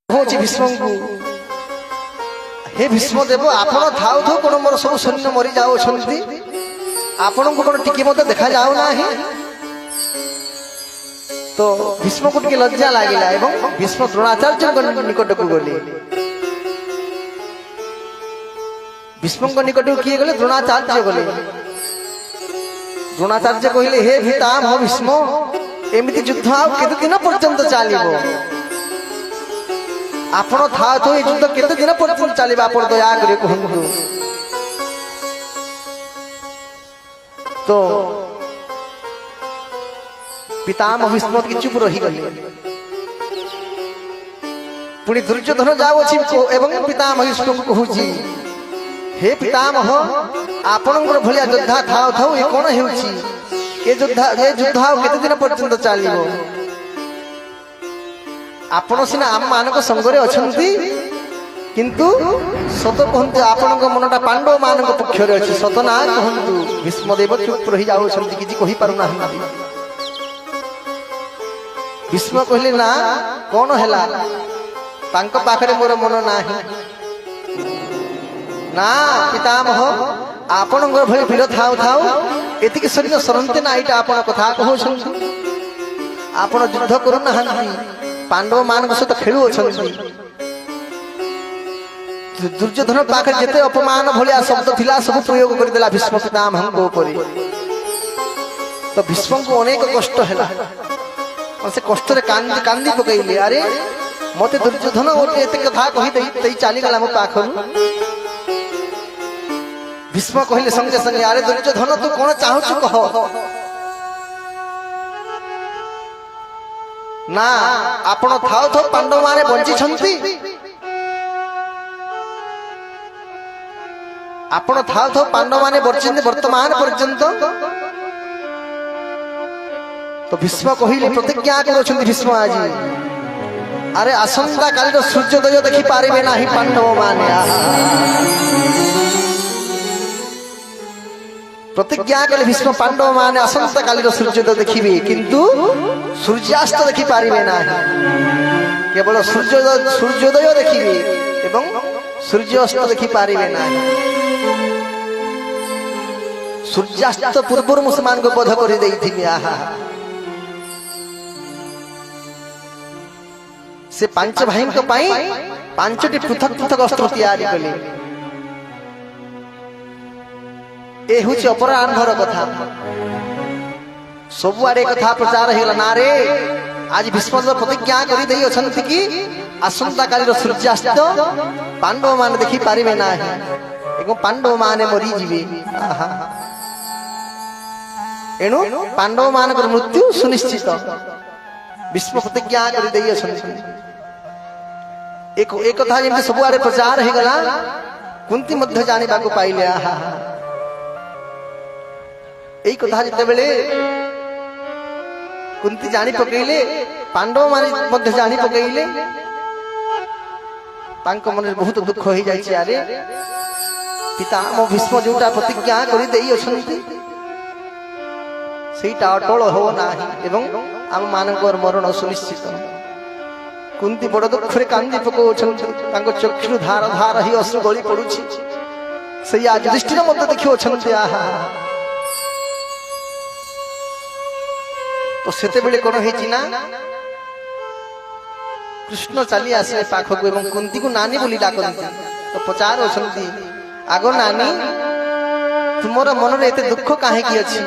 होची भीष्म को हे भीष्म देव आपण थाउ थाउ कोन मोर सब सैन्य मरी जाओ छंती आपण को कोन टिके मते देखा जाऊ नाही। तो भीष्म को टिके लज्जा लागिला एवं भीष्म द्रोणाचार्य निकट को गले। भीष्म को निकट को किए गले द्रोणाचार्य गले। द्रोणाचार्य कहिले हे पितामह भीष्म एमिति युद्ध आ केते दिन पर्यंत चलिबो आपण था तो ये युद्ध केते दिन पर्यंत चलिबा आपण दया करे कहंतु। तो पितामह भीष्म की चुप रही गले। पुणी दुर्योधन जाउछि एवं पितामह भीष्म को कहूछि हे पितामह आपणकर भलिया योद्धा थाउ थाउ ए कोन हेउछि ये युद्ध आ केते दिन पर्यंत चलिबो आपण सिना आम मानक संगरे अछंती किंतु सत कहंतु आपणक मनटा पांडव मानक पक्षरे अछि सत ना कहंतु। भीष्मदेव चुप रही जाउ छंती किछि कहि पारु नाही। भीष्म कहले ना कोन हैला तांक पाखरे मोर मन नाही ना पितामह आपणकर भली वीर थाउ थाउ एतिके सैन्य सरंते ना एटा आपण कथा कहौ छंती आपण युद्ध करू नाहंती पांडव मान सहित खेलु अछंती। दुर्योधन पाखे जेते अपमान भलिया शब्द थिला सब प्रयोग कर देला भीष्म पितामह को ऊपर। तो भीष्म को अनेक कष्ट हैला से कष्ट रे कांदी कांदी पकैले अरे मते दुर्योधन ओटे एते कथा कहि देई तई चाली गला मो पाखरु। भीष्म कहिले संगे संगे अरे दुर्योधन तू कोन चाहछु कह ना आपण थाउ थाउ पांडव माने बंची छंती आपण थाउ थाउ पांडव माने बंचिंदे वर्तमान पर्यंत। तो भीष्म कहिले प्रतिज्ञा करछंती भीष्म आज अरे आसंता काली सूर्योदय देखि पारिबे नाही पांडव माने प्रतिज्ञा कले भीष्म पांडव माने आसंता काली सूर्योदय देखिबे किंतु सूर्यास्त देखि पारिबे नाही केवल सूर्योदय देखिबे एवं सूर्यास्त देखि पारिबे नाही। सूर्यास्त पूर्व मुसलमान को बोध करि देइथिबे आहा से पांच भाई को पाई पांचटी पृथक पृथक अस्त्र तैयारी कले। ए हुची अपराह्नर कथा सबुआरे कथा प्रचार हेला ना रे आज भीष्म प्रतिज्ञा करि देई अछंती कि आसंता काली सूर्यास्त पांडव मान देखि पारिबे नाही एवं पांडव माने मरी जिवे। एणु पांडव मानकर मृत्यु सुनिश्चित भीष्म प्रतिज्ञा करि देई अछंती। एक कथा जेमि सबुआरे प्रचार हे गला कुंती मध्य जानिबा को पाइले आहा एई कथा जते बेले कुंती जानी पकैले पांडव माने मध्य जानी पकैले तांको मन बहुत दुख हो जाय छै अरे पितामह भीष्म जोटा प्रतिज्ञा करि देई अछंती सेटा अटल हो नाही एवं आम मानकर मरण सुनिश्चित। कुंती बड़ दुख रे कांदी पको छंती तांको चक्षु धार धार ही अश्रु गली पडुछि से आज दृष्टि मत देखियो छंती आहा। तो सेते बेले कोन हेछि ना कृष्ण चली आसे पाखकु एवं कुंती को नानी बोली डाकंती। तो पचार अछंती आगो नानी तुमर मन रे एते दुख काहे की अछि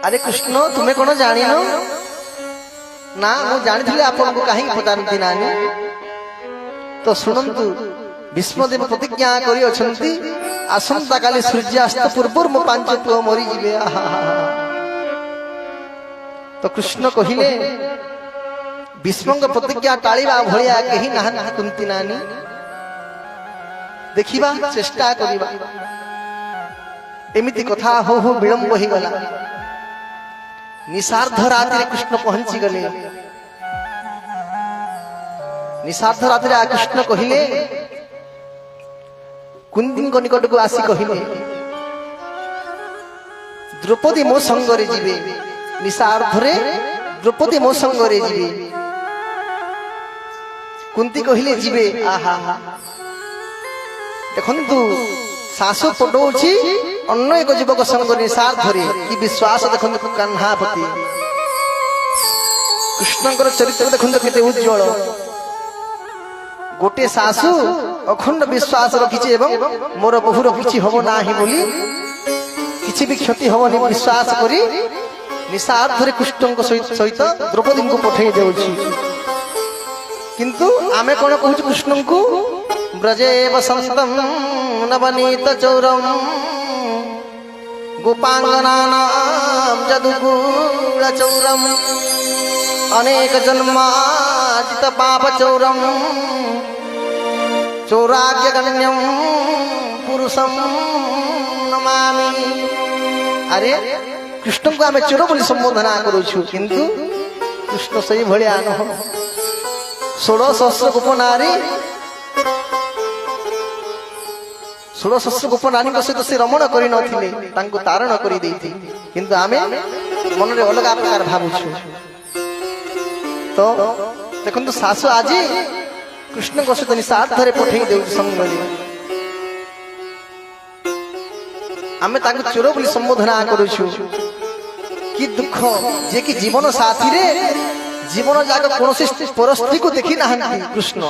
अरे कृष्ण तुमे कोन जानिनो ना मु जानिथिले आपन को काहे पचारंती नानी। तो सुनंतु भीष्मदेव प्रतिज्ञा करि अछंती आसंता काली सूर्यास्त पूर्व मो पांच पुओ मरी जिवे। तो कृष्ण कहिले भीष्म प्रतिज्ञा टाळीबा भलिया केही नाहन कुंती नानी देखिबा चेष्टा करिबा। एमिति कथा हो हो विलंब ही गला। निशार्ध रात्रि कृष्ण पहुंची गले। निशार्ध रात्रि कृष्ण कहिले कुंती को निकट को आसी कहिले द्रौपदी मो संगरे जीवे निशार्धरे द्रौपदी मो संगरे जीवे कुंती कहले जीवे आहा देखंतु सासु पटौछि अन्य एक जीवक संग निसार धरे कि विश्वास देखंतु कान्हा पति कृष्णकर चरित्र देखंतु केते उज्जवल गोटे सासु अखंड विश्वास रखिछि एवं मोर बहुर किछि हबो नाही बोली किछि भी क्षति हबनी विश्वास करी निसार धरे कृष्णଙ୍କ सहित द्रौपदी को पठेई देउछि किंतु आमे कोन कहूछु कृष्ण को ब्रजे वसंतम नवनीत चौरम गोपांगनानाम जदुगुल चौरम अनेक जन्माजित पाप चौरम चौराग्य गण्यम पुरुषम नमामि। अरे कृष्ण को आमे चोर बोली संबोधना करूछु किंतु कृष्ण सही भलिया न 16 सहस्र गोप नारी 16 सहस्र गोप नारी सहित से रमण कर तारण कर किंतु आमे मन रे अलग प्रकार भावुछु। तो देखो सासु आज कृष्ण को सहित निसार धरे पठेई दे संग आमे तांको चोर बोली संबोधना करूछु कि दुख जे कि जीवन साथी रे जीवन जाक कौन परस्त्री को देखी ना कृष्ण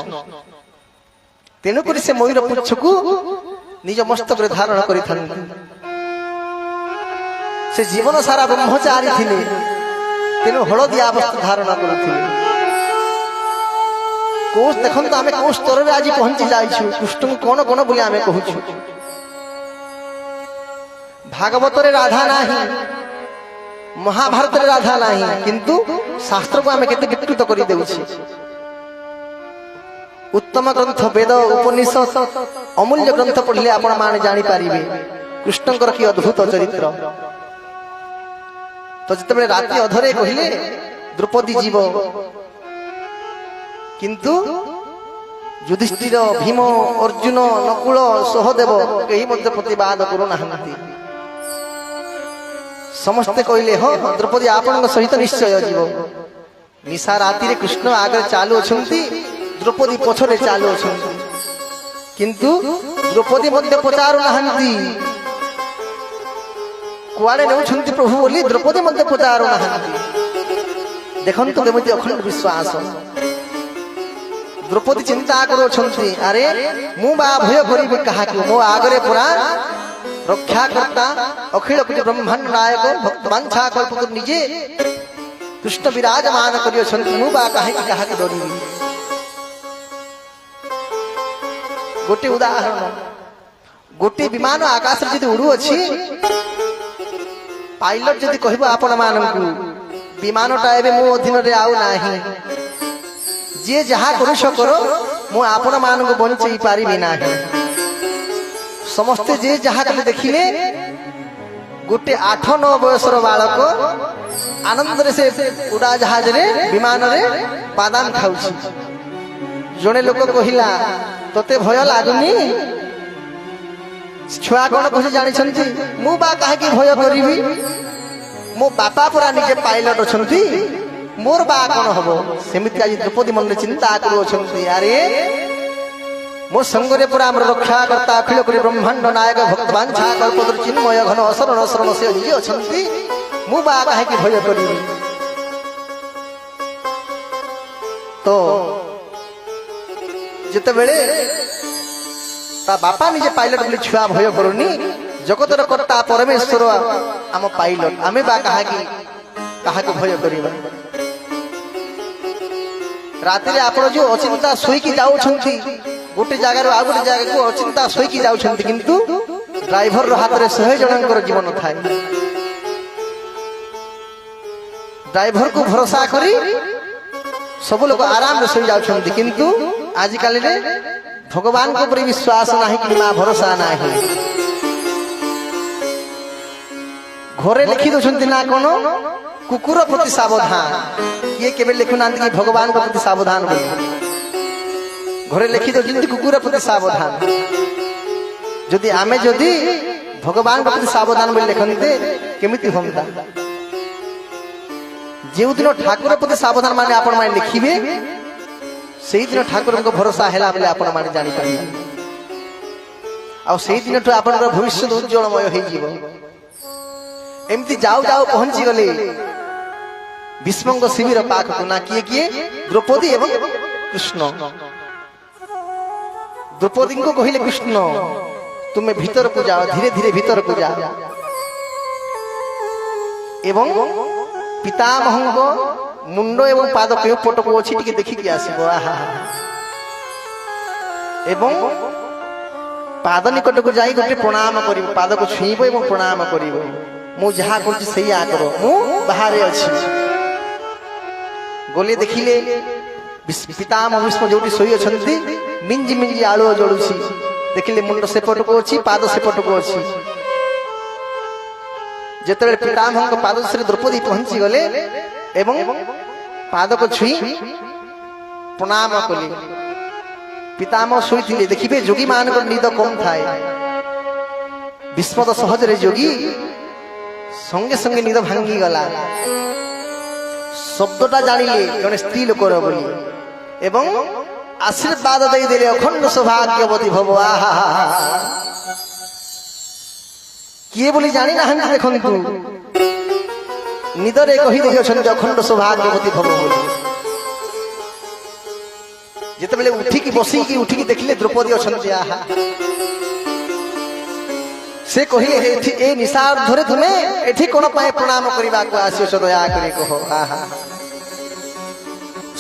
तेणुक से मयूर पुच्छ को निज मस्तक धारण कर जीवन सारा ब्रह्मचारी थिले तेणु हलदिया वस्त्र धारण करते देखो आम कौ स्तर में आज पहुंची जाइछु कृष्ण को कौन कौन बोले आम कहूँ भागवत रे राधा नाही महाभारत रे राधा नाही किंतु शास्त्र को आम केते विकृत कर देउछि उत्तम ग्रंथ वेद उपनिषद अमूल्य ग्रंथ पढ़ले आपण माने जानि पारिबे कृष्णकर की अद्भुत चरित्र। तो जिते राति अधरे कहले द्रौपदी जीव किंतु युधिष्ठिर भीम अर्जुन नकुल सहदेव कहीं मध्य प्रतिवाद करू नाहंती समस्ते कहले हो द्रौपदी आपण सहित निश्चय जीव निशा राति रे कृष्ण आगे चालू अछंती द्रौपदी पछरे चालू अछंती किंतु द्रौपदी मध्य पचारू नाहंती कुआड़े नेउछंती प्रभु बोली द्रौपदी मध्य पचारू नाहंती देखंतु केमति अखंड विश्वास द्रौपदी चिंता करो छंती अरे मु बा भय करिबे कहा कि मो आगरे पूरा रक्षा करता अखिल कोटि ब्रह्मांड नायक भक्तवान छा कल्पतु निजे कृष्ण विराजमान करियो छंती मु बा काहे कि कहा कि डरिबी। गोटे उदाहरण गोटे विमान आकाश रे जदि उड़ू अछि पायलट जदि कहबो आपण माननकु विमानटा एबे मो अधीन रे आउ नाही जे जहा करूछ करो मु आपण माननकु बंचई पारिबी नाही समस्ते जे जहा कले देखिले गोटे 8-9 बयसर बालक आनंद रे से उड़ा जहाज रे विमान रे बादाम खाउछि जने लोक कहिला तते भय लागुनी छुआ कोन कहि जानि छंती मु बा काहे कि भय करिबी मो बापा पुरा निजे पायलट अछंती मोर बा कोन हबो सेमिति आज द्रौपदी मन चिंता करू छंती अरे मो संगरे पुरा हमर रक्षा करता अखिल कोटि ब्रह्मांड नायक भक्तवान छा कल्पतरु चिन्मय घन असरण शरण से निजे अछंती मु बा काहे कि भय करिबी। तो जिते बेले ता बापा निजे पायलट बोली छुआ भय करूनी जगतर कर्ता परमेश्वर आम पायलट आमे बा कहा को भय करिबा। राति रे आपण जो अचिंता सोई की जाउ छंती गोटे जगार आ गोटे जगह को अचिंता सोई की जाउ छंती किंतु ड्राइवर रो हाथ रे 100 जनकर जीवन थाए ड्राइवर को भरोसा करी सब लोग आराम रे सोई जाउ छंती किंतु आज काल रे भगवान को ऊपर विश्वास नाही कि मां भरोसा नाही घरे लिखि दछंती ना कोनो कुकुर प्रति सावधान ये केबे लिखु नांती कि भगवान प्रति सावधान बोली घरे लिखि दछंती कुकुर प्रति सावधान जदि आमे जदि भगवान प्रति सावधान बोली लिखंते केमिति हमता जेउ दिन ठाकुर प्रति सावधान माने आपण माने लिखिबे से दिन ठाकुर को भरोसा है बोले आपण माने जानी पारि आ से दिन तो आपण भविष्य उज्जवलमय हो जीव एमती जाऊ जाऊ पहुंची गले भीष्म शिविर पाख को ना किए किए द्रौपदी एवं कृष्ण द्रौपदी को कहले कृष्ण तुम्हें भीतर को जाओ धीरे धीरे भीतर को जाओ एवं पितामह को मुंड एवं पाद के पट को अच्छी टिके देखिक आसबो आहा एवं पाद निकट को जाई गोटे प्रणाम करिवो पाद को छुईबो एवं प्रणाम करिवो मु जहा करछि सही आ करो मु बाहर अछि गोले देखिले पितामह भीष्म जोटी सोई अछंती मिंजी मिंजी आलो जळुछि देखिले मुंड सेपट को अछि पाद सेपट को अछि जेतबे पितामह को पाद श्री द्रौपदी पहुंची गले एवं पाद को छुई प्रणाम कले पितामह सोईथिले देखिबे जोगी मान को निद कम थाए भीष्म तो सहज रे जोगी संगे संगे निद भांगी गला शब्दटा जानिले जने स्त्री लोक बोली एवं आशीर्वाद दे देले अखंड सौभाग्यवती भव आहा किए बोली जानी ना देखु निदरे कही दे अखंड सौभाग्यवती भव बोली जिते उठिकी बसिकी उठिकी देखिले द्रौपदी अछंती आहा से कहिले ए निशार धरे तुमे एठी कोन पाए प्रणाम करबा को आसियो छ दया करी कहो आहा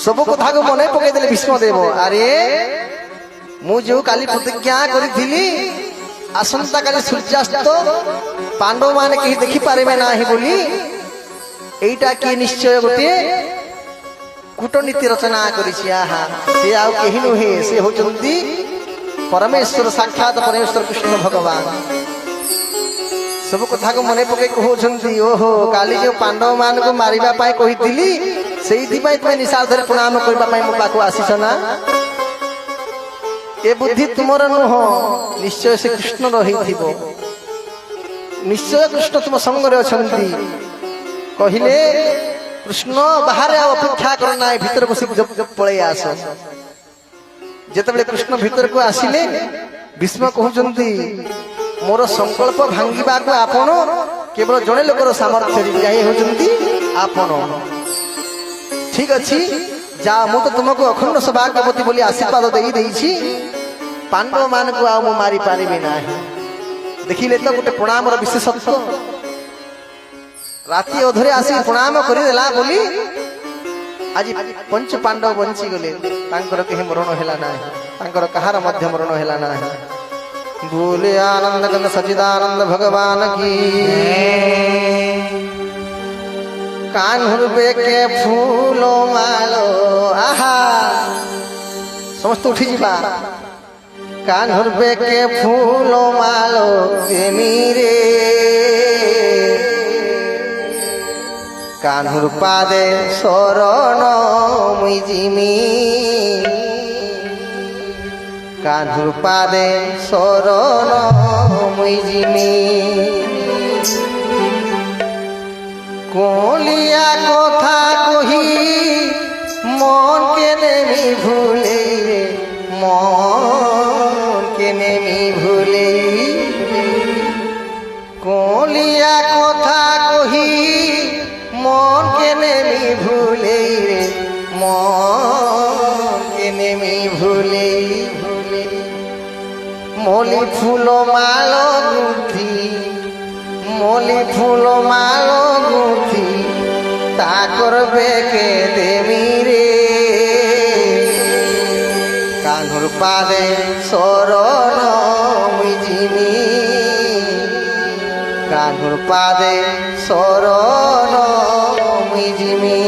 सब कथा को मने पके देले भीष्म देव अरे मु जो काली प्रतिज्ञा करिथिली आसंता काली सूर्यास्त पांडव माने कहि देखि पारेबे नाही बोली एटा की निश्चय गोटे कूटनीति रचना करिछि आहा से आउ केहि नुहे से होचंती परमेश्वर साक्षात परमेश्वर कृष्ण भगवान सब कथा को मने पके कहउछंती ओहो काली जो पांडव मान को मारिबा पाए कहिथिली सेही पाए तुम निशाल धरे प्रणाम करबा पाए मो पाको आसीछ ना ए बुद्धि तुमर नुह निश्चय से कृष्ण रहिथिबो निश्चय कृष्ण तुम संग रे अछंती कहिले कृष्ण बाहर अपेक्षा करना भीतर को पळे आस जेतबे कृष्ण भीतर को आसिले भीष्म कहउछंती मोर संकल्प भांगिबा को आपण केवल जणे लोकर सामर्थ्य जाई होचंती आपण ठीक अछि जा मु तो तुमको अखंड सौभाग्यवती बोली आशीर्वाद देई देइछि पांडव मान को आ मु मारी पारिबे नाही देखिले तो गोटे प्रणाम रो विशेषत्व राति अधरे आसी प्रणाम करि देला बोली आज पंच पांडव बंची गले तांकर केहि मरण हेला नाही तांकर कहार मध्य मरण हेला नाही बोले आनंद कंद सच्चिदानंद भगवान की कान्हुर बेके फूलो मालो आहा समस्त उठी जीवा कान्हुर बेके फूलो मालो रे कान्हुर पादे शरण मुई जिमी कान्हुर पादे शरण मुई जिमी कोलिया कथा कही मन के नेमी भूले मन के नेमी भूले कोलिया कथा कही मन के नेमी भूले मन के नेमी भूले मोली फूलो मालो गुथी मोली फूलो मालो गुथी ताकर बेके देमी रे कान्हुर पादे शरण मुई जिमी कान्हुर पादे शरण मुई जिमी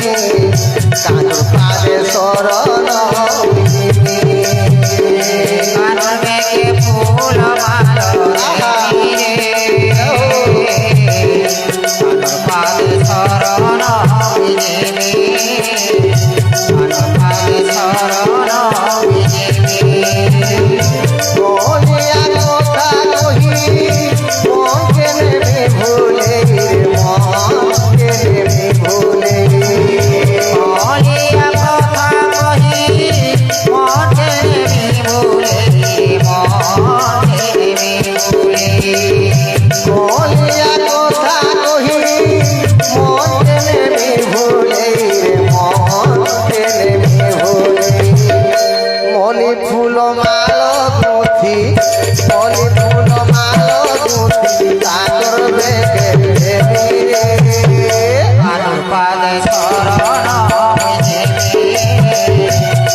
কানুর পাদে শরণ কানুর বেগে ফুল মালো কানুর পাদে শরণ কানুর পাদে শরণ বলিয়া কথা কহি মনকে নেবে ভুলে মনকে নেবে ভুলে বলিয়া কথা কহি মনে ভুলে মনে ভুলে বলিয়া কথা কহি মনকে নেবে ভুলে মনকে নেবে ভুলে মনি ফুল মাল গুথি মনি ফুল মাল গুথি কাতর বেগে রে কানুর পাদে শরণ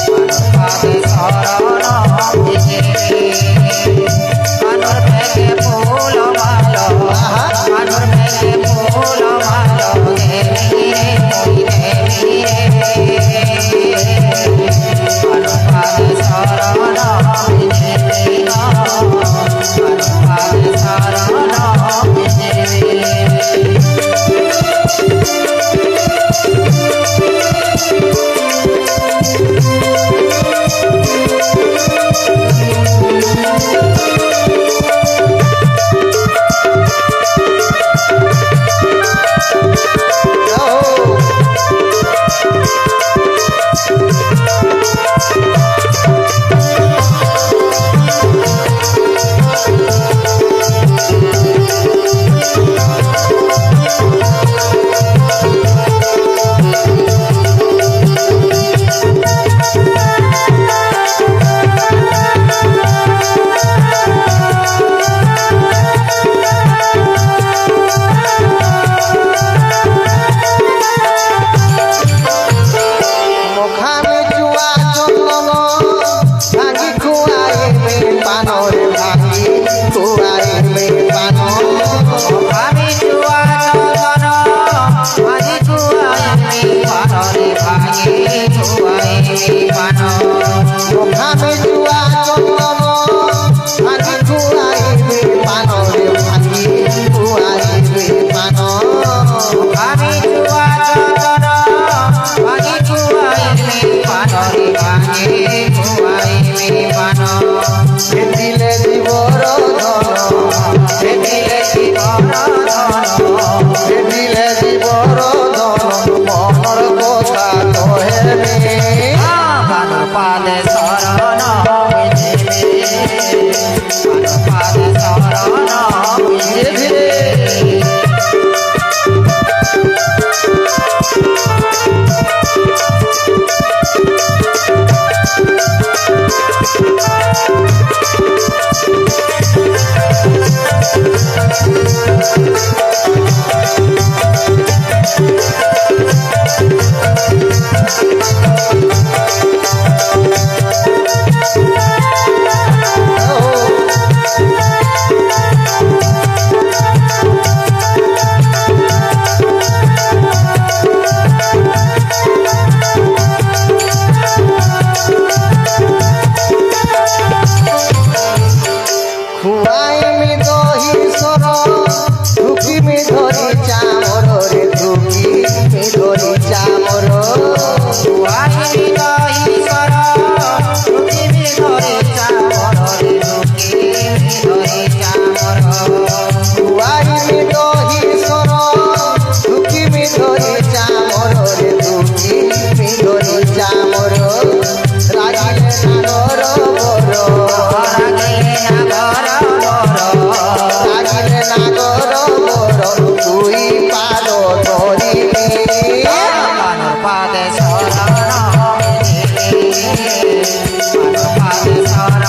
কানুর পাদে শরণ কানুর বেগে ফুল মালো কানুর বেগে ফুল মালো কানুর পাদে শরণ কানুর পাদে শরণ মুখামে জুয়া চন্দন ভাঙি খুয়াই মে পানরে ভাঙি খুয়াই মে পান আমি জুয়া চন্দন আজি জুয়াই পানরে ভাঙি জুয়াই পান মুখামে জুয়া চন্দন ভাঙি খুয়াই মে পানরে ভাঙি খুয়াই মে পান আমি জুয়া চন্দন আজি জুয়াই পানরে ভাঙি জুয়াই পান দিলে জীবর ধন দিলে জীবন ধন দিলে জীবর ধন মনর কথা কহে রে কানুর পাদে শরণ কানুর পাদে শরণ খুয়াই মে দহি সর ধুকি মে ধরি চামর রে ধুকি মে ধরি চামর আমি দহি সর রুটি ধরে চামর রুটি ধরে চামর খুয়াই মে দহি সর ধুকি মে ধরি চামর রে ধুকি মে ধরি চামর রাগিলে নাগর বর রাগিলে নাগর বর তুই পাল ধরিবি কানুর পাদে শরণ কানুর পাদে শরণ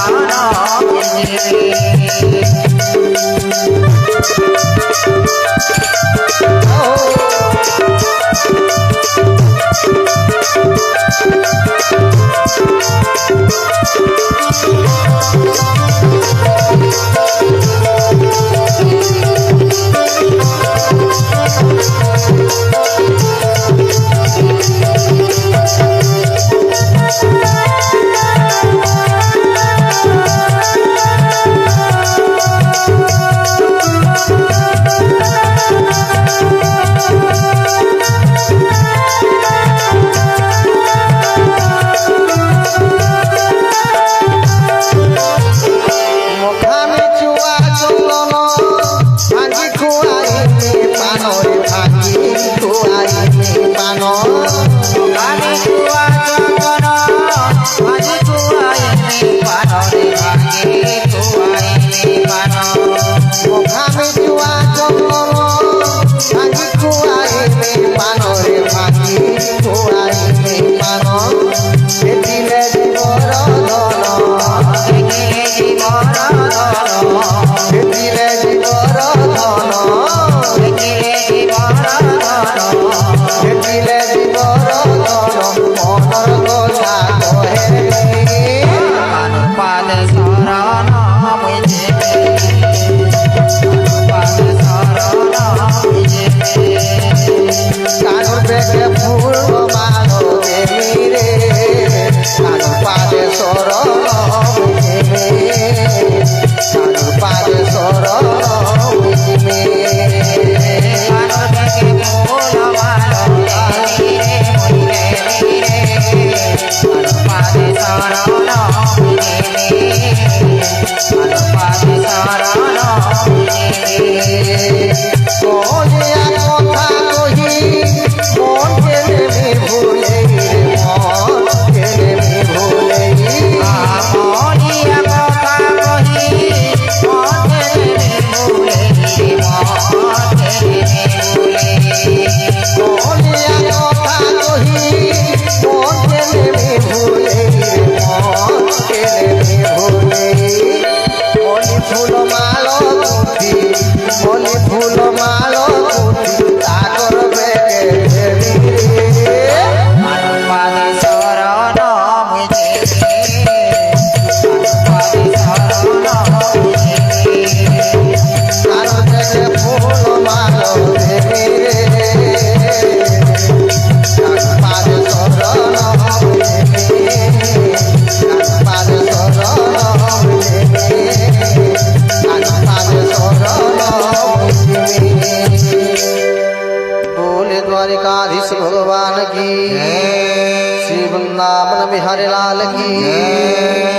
वृंदावन बिहारी लाल की